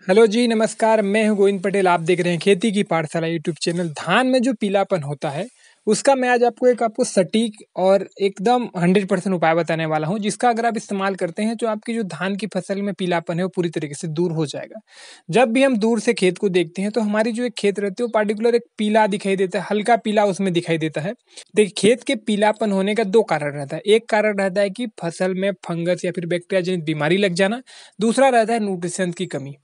Hello जी, नमस्कार। मैं हूं गोविंद पटेल। आप देख रहे हैं खेती की पाठशाला यूट्यूब चैनल। धान में जो पीलापन होता है उसका मैं आज आपको सटीक और एकदम 100% उपाय बताने वाला हूं, जिसका अगर आप इस्तेमाल करते हैं तो आपकी जो धान की फसल में पीलापन है वो पूरी तरीके से दूर हो जाएगा। जब भी हम दूर से खेत को देखते हैं तो हमारी जो एक खेत रहती है वो पार्टिकुलर एक पीला दिखाई देता है, हल्का पीला उसमें दिखाई देता है। देखिए, खेत के पीलापन होने का दो कारण रहता है। एक कारण रहता है कि फसल में फंगस या फिर बैक्टीरिया जनित बीमारी लग जाना। दूसरा रहता है न्यूट्रिशन की कमी।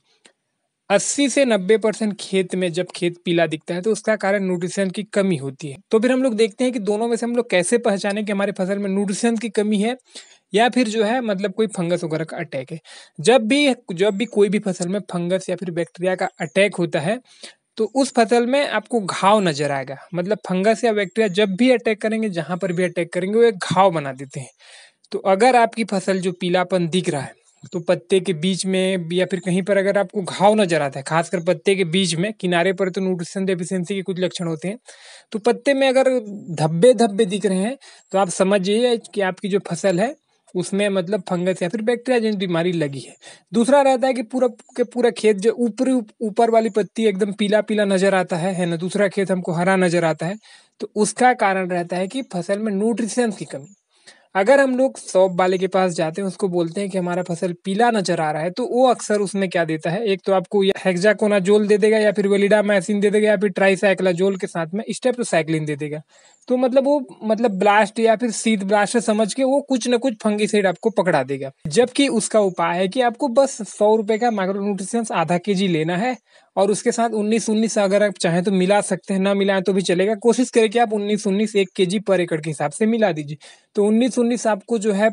80 से 90% खेत में जब खेत पीला दिखता है तो उसका कारण न्यूट्रिशन की कमी होती है। तो फिर हम लोग देखते हैं कि दोनों में से हम लोग कैसे पहचानें कि हमारे फसल में न्यूट्रिशन की कमी है या फिर जो है मतलब कोई फंगस वगैरह का अटैक है। जब भी कोई भी फसल में फंगस या फिर बैक्टीरिया का अटैक होता है तो उस फसल में आपको घाव नजर आएगा। मतलब फंगस या बैक्टीरिया जब भी अटैक करेंगे, जहां पर भी अटैक करेंगे, वो एक घाव बना देते हैं। तो अगर आपकी फसल जो पीलापन दिख रहा है तो पत्ते के बीच में या फिर कहीं पर अगर आपको घाव नजर आता है, खासकर पत्ते के बीच में, किनारे पर तो न्यूट्रिशन डेफिशिएंसी के कुछ लक्षण होते हैं। तो पत्ते में अगर धब्बे धब्बे दिख रहे हैं तो आप समझिए कि आपकी जो फसल है उसमें मतलब फंगस या फिर बैक्टीरिया जनित बीमारी लगी है। दूसरा रहता है कि पूरा के पूरा खेत जो ऊपर वाली पत्ती एकदम पीला पीला नजर आता है ना, दूसरा खेत हमको हरा नजर आता है। तो उसका कारण रहता है कि फसल में न्यूट्रिशन की कमी। अगर हम लोग शॉप वाले के पास जाते हैं, उसको बोलते हैं कि हमारा फसल पीला नजर आ रहा है, तो वो अक्सर उसमें क्या देता है, एक तो आपको या हेक्साकोनाजोल दे देगा या फिर वेलिडामाइसिन दे देगा या फिर ट्राइसाइक्लाजोल के साथ में स्टेप्टोसाइक्लिन दे देगा। तो मतलब वो मतलब ब्लास्ट या फिर शीत ब्लास्ट समझ के वो कुछ ना कुछ फंगिसाइड आपको पकड़ा देगा। जबकि उसका उपाय है कि आपको बस 100 रुपए का माइक्रो न्यूट्रिशंस आधा केजी लेना है और उसके साथ 19-19 अगर आप चाहें तो मिला सकते हैं, ना मिलाएं तो भी चलेगा। कोशिश करें कि आप 19-19 1 केजी पर एकड़ के हिसाब से मिला दीजिए। तो 19-19 आपको जो है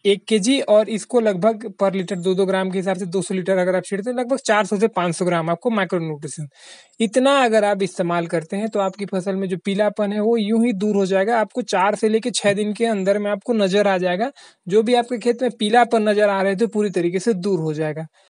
1 केजी, और इसको लगभग पर लीटर 2-2 ग्राम के हिसाब से 200 लीटर अगर आप छींटते हैं लगभग 400 से 500 ग्राम आपको माइक्रो न्यूट्रिशन। इतना अगर आप इस्तेमाल करते हैं तो आपकी फसल में जो पीलापन है वो यूं ही दूर हो जाएगा। आपको 4 से लेके 6 दिन के अंदर में आपको नजर आ जाएगा। जो भी आपके खेत में पीलापन नजर आ रहे थे पूरी तरीके से दूर हो जाएगा।